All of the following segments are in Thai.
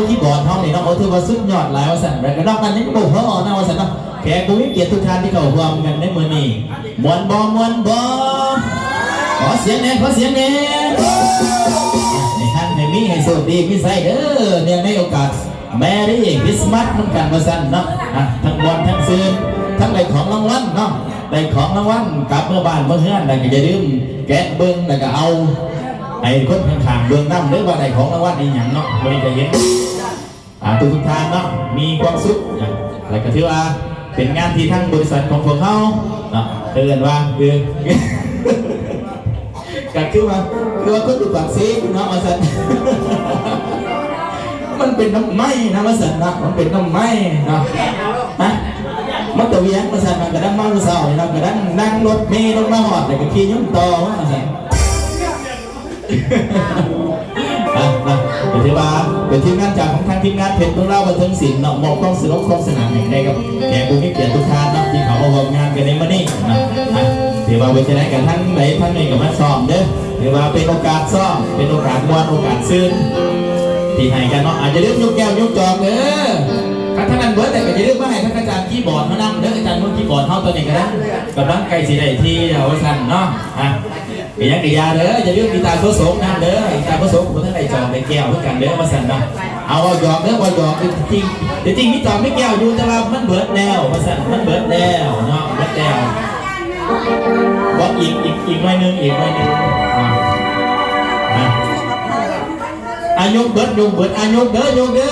อคีย์บอร์ดเขาเนี่ยเนาะถือว่าสุดยอดหลายว่าสั่นแล้วก็นอกกันนี่ก็บอกเขานะว่าสั่นเนาะแขกผู้มีเกียรติทุกท่านที่เข้าร่วมกันในมื้อนี้มวนบ่ขอเสียงแน่ขอเสียงแน่ให้ท่านให้มีให้สุขดีมีใส่เด้อเนื่องในโอกาสแมรี่คริสต์มาสน้ำกันว่าสั่นเนาะทั้งมวนทั้งซื่นทั้งได้ของรางวัลเนาะได้ของรางวัลกลับเมื่อบ้านเมื่อเฮือนแล้วก็อย่าลืมแกะเบิ้งแล้วก็เอาไอ้คนข้างๆเบื้องน้ำหรือว่าได้ของรางวัลอีกอย่างเนาะวันนี้จะเห็นทุกทางเนาะมีความสุขอะไรก็ถือว่าเป็นงานที่ทั้งบริษัทของพวกเขาเนาะเตือนว่าก็คือว่าคนอยู่ปากซีเนาะมาสั่นมันเป็นน้ำไม้นะมาสั่นนะมันเป็นน้ำไม้เนาะมันตะเวียนมาสั่นมันก็ดังมาเศร้าเนาะก็ดังนั่งรถเมล์ลงมาหอดแล้วก็ขี่ยุ่งต่อมาสั่นเป็นที่ว่าเป็นทีมงานจากของทางทีมงานเพชรของเราบันเทิงศิลป์เนาะมอบกล้องสนุกกล้องสนามแห่งใดกับแขกผู้มีเกียรติทุกท่านเนาะที่เขามาร่วมงานกันในมื้อนี้นะถือว่าเป็นจะได้กันทั้งไหนทั้งนี้กับมาซ้อมเด้อถือว่าเป็นโอกาสซ้อมเป็นโอกาสวันโอกาสซึ้งที่ให้กันเนาะอาจจะเรื่องยกแก้วยกจอกเด้อท่านนั้นเบิร์ดแต่ก็จะเรื่องว่าให้ท่านอาจารย์คีย์บอร์ดมานั่งเด้ออาจารย์มือคีย์บอร์ดเท่าตัวนี้ก็ได้กับร่างกายสีใดที่เอาไว้สั่นเนาะก็ยังกระยาเด้อจะเรื่องกีตาร์โซโซนั่นเด้อกีตาร์โซโซผมท่านใดจองในแก้วเพื่อกันเด้อมาสั่นเนาะเอาหยอกเด้อว่าหยอกจริงจริงมีจองไม่แก้วอยู่แต่ว่ามันเบิร์ดแล้วมาสั่นมันเบิร์ดแล้วเนาะเบิร์ดแล้วบอกอีกหน่อยนึงอายุเบิร์ดอายุเด้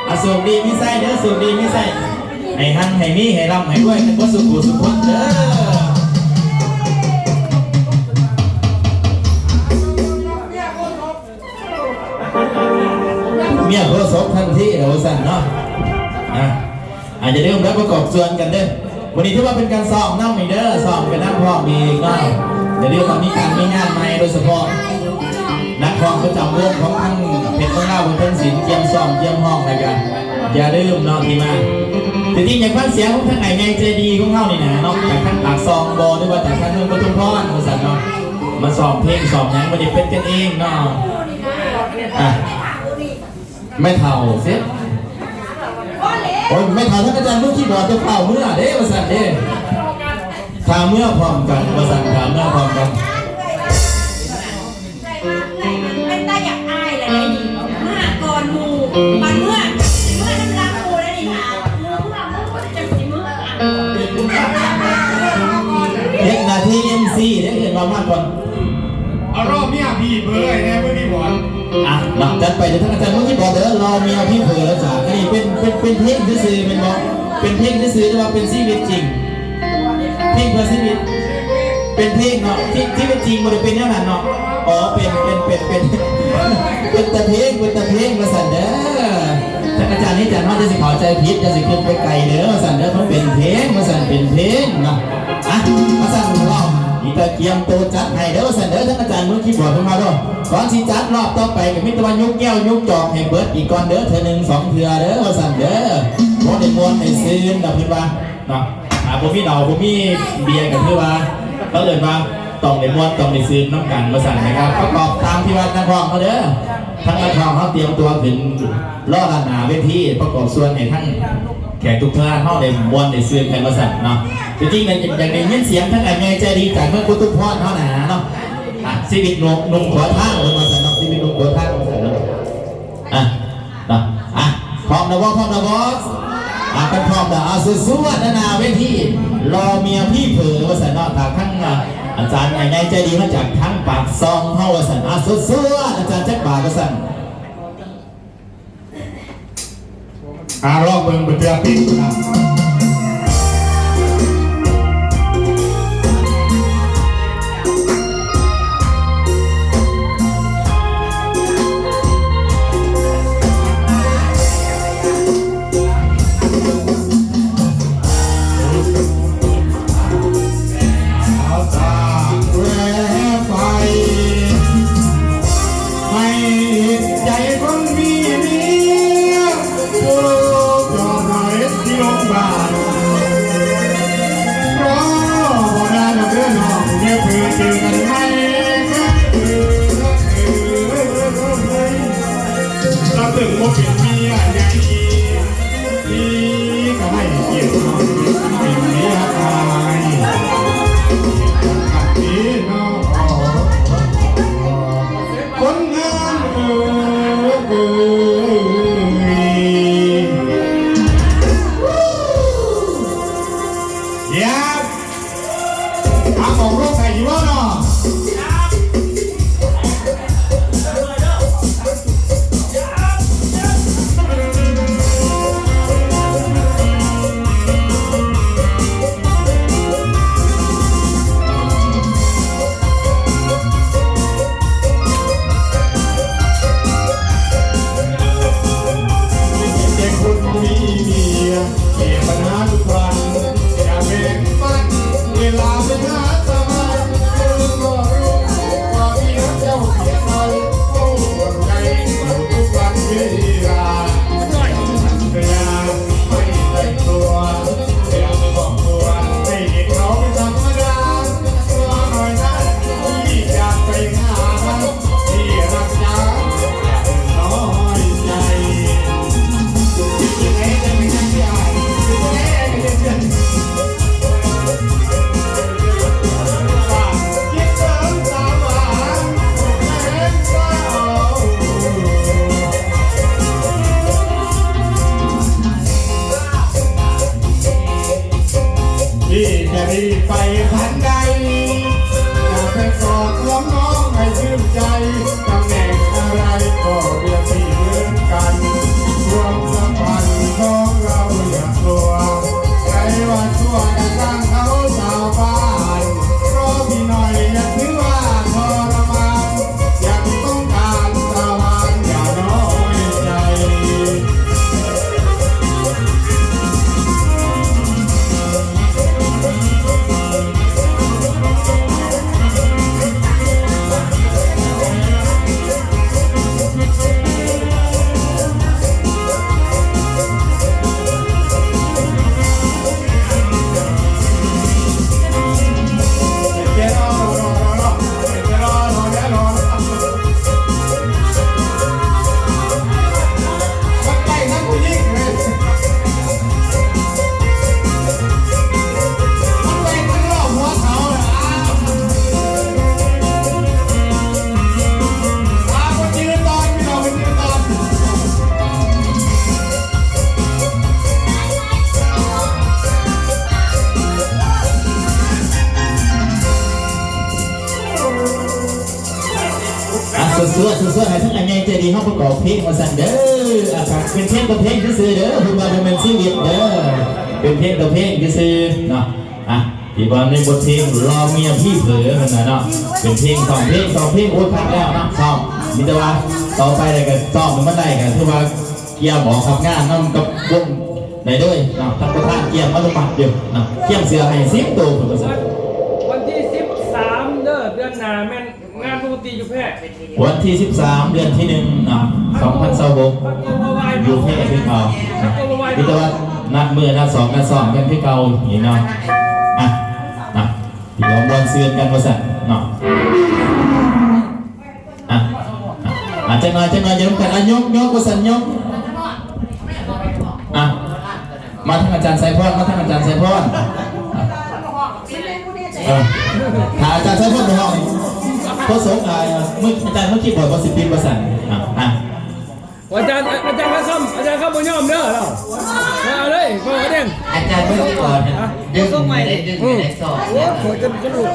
อสุขดีมิใส่เด้อสุขดีมิใส่ให้หันให้มีให้ร่ำให้ด้วยให้ก็สุขสุขคนเด้อเมียโคศกทันทีเราสั่นเนาะอาจจะเริ่มรับประกอบส่วนกันเด้อวันนี้ถือว่าเป็นการซ้อมน้ำอีกเด้อซ้อมกันน้ำพร้อมอีกเนาะเดี๋ยวเรื่องมีการมีงานใหม่โดยเฉพาะนักร้องประจำวงของทั้งเพชรของเราบนเทิงศิลป์เยี่ยมซ้อมเยี่ยมห้องอะไรกันอย่าลืมเนาะที่มาแต่ที่อย่างฟังเสียงของทั้งไหนไงใจดีของเขานี่นะเนาะจากทั้งปากซองบอหรือว่าจากทั้งเมืองปทุมพรมาสั่นเนาะมาซ้อมเพลงซ้อมยังไม่ได้เป็นกันเองเนาะไม่เท่าเสียโอ้ยไม่เท่าท่านอาจารย์เมื่อกี้บอกจะเท่าเมื่อเด้มาสั่นเด้ท่าเมื่อพร้อมกันมาสั่นท่าเมื่อพร้อมกันเป็นตาอยากอายแหละไอ้นี่มาก่อนมูมันเมื่อน้ำลายมูแล้วนี่ค่ะมูจะมีมือเด็กนาทีMCเด็กเห็นมามากก่อนเอารอบเมียพี่เบอร์ไอ้แน่เมื่อกี้บอกหลังจัดไปเดี๋ยวท่านอาจารย์เมื่อกี้บอกเดี๋ยวรอเมียพี่เผลอจ้ะนี่เป็นเพลงซื่อเป็นบอกเป็นเพลงซื่อแต่ว่าเป็นชีวิตจริงเพลงเพื่อชีวิตเป็นเพลงเนาะที่เป็นจริงมันเป็นอย่างนั้นเนาะอ๋อเป็นแต่เพลงมาสั่นเด้อท่านอาจารย์นี่อาจารย์ว่าจะสิขอใจผิดจะสิขึ้นไปไกลเด้อมาสั่นเด้อมันเป็นเพลงมาสั่นเป็นเพลงเนาะมาสั่นรอบอีตาเกียมโตจัดให้เด้อสั่นเด้อท่านอาจารย์มือคีย์บอร์ดขึ้นมาด้วยก่อนที่จัดรอบต่อไปกับมิตรวันยกแก้วยกจอกให้เบิร์ดอีกก่อนเด้อเธอ1 2เถื่อเด้อมาสั่นเด้อโมเดลมวนในซีนดับเพื่อนว่าเนาะผมมีเหล้าผมมีเบียร์กันเพื่อว่าเขาเลยว่าต้องในม้วนต้องในซีนน้ำกันมาสั่นนะครับประกอบตามที่ว่านักร้องเขาเด้อทั้งนักร้องเขาเตรียมตัวขึ้นล่อระนาเวทีประกอบส่วนในทั้งแขกทุกท่านเขาได้ม้วนในซีนแทนมาสั่นเนาะจริงๆอย่างในยินเสียงทั้งไงใจดีจากเมื่อกุตุพรเขาหนาเนาะชีวิตนุ่มขอท่ามาสั่นเนาะชีวิตนุ่มขอท่ามาสั่นเนาะพร้อมนะวะเป็นพร้อมนะสู้ๆนาเวทีรอเมียพี่เผลอมาสั่นเนาะจากทั้งอาจารย์ใหญ่ใจดีมาจากทั้งปากซองเข้าว่าสั่นสู้ๆอาจารย์แจ็คบาก็สั่นรอบเมืองเป็นเรือปิดนะบ้าน ของโรคไก่ยี่ห้อเนาะเด็กคนมีเมียเก็บปัญหาทุกวันอย่าแบ่งปันเวลาไปหาตะวันก็รู้ว่าพี่รักเจ้าเพียงไรโอ้หัวใจทุกวันเวลาพยายามไม่แต่งตัวเดี๋ยวบอกตัวให้เห็นเขาเป็นธรรมดาตัวหน่อยนะที่อยากไปหาที่รักจ้าอย่าน้อยใจ คิดเสริมสาวหวานแสนเศร้าที่จะรีบไปทันใดอยากไปกอดล้อมน้องให้ชื่นใจตำแหน่งอะไรก็เรียกที่เหมือนกันความสัมพันธ์ของเราอย่ากลัวใครว่าชั่วจะสร้างเขาสาวบ้านเพราะพี่หน่อยอย่าถือว่าทรมานอยากต้องการสาวบ้านอย่าน้อยใจ ส่วนให้ทั้งอันใหญ่ใจดีเขาประกอบเพลงมาสั่นเด้อครับเป็นเพลงตัวเพลงซื่อเด้อคุณมาเป็นชีวิตเด้อเป็นเพลงตัวเพลงซื่อเนาะที่ว่าในบทเพลงรอเมียพี่เผลอมันนะเนาะเป็นเพลงสองเพลงโอ้คักแล้วนะชอบมีแต่ว่าต่อไปอะไรกันชอบมันได้กันที่ว่าเกียร์บอกขับงานน้ำกับวงไหนด้วยเนาะทักประธานเกียร์มาตุปัดเดียวเนาะเกียร์เสือให้ซิปโตผมก็สั่น วันที่13เดือนหน้าแม่นงานปกติอยู่แพร่ วันที่13 เดือนที่1เนาะ2026อยู่แพร่ที่เขาพิจารณานัดมือนัด2นัด2กันที่เก่าอย่างนี้เนาะที่เราบอลเสือนกันมาสั่นเนาะจังหน่อยอย่าลืมกันยกก็สั่นยกมาทางอาจารย์ไซพอนถ้าอาจารย์ไซพอนไปห้องก็สงเมื่ออาจารย์เมื่อกี้บอกว่า10 ปีประสันอาจารย์เข้าบนย่อมเด้อเราเอาเลยฟังเด้ง อาจารย์เมื่อกี้ก่อนดึงไม่ได้สอน โอ้โหจะลุก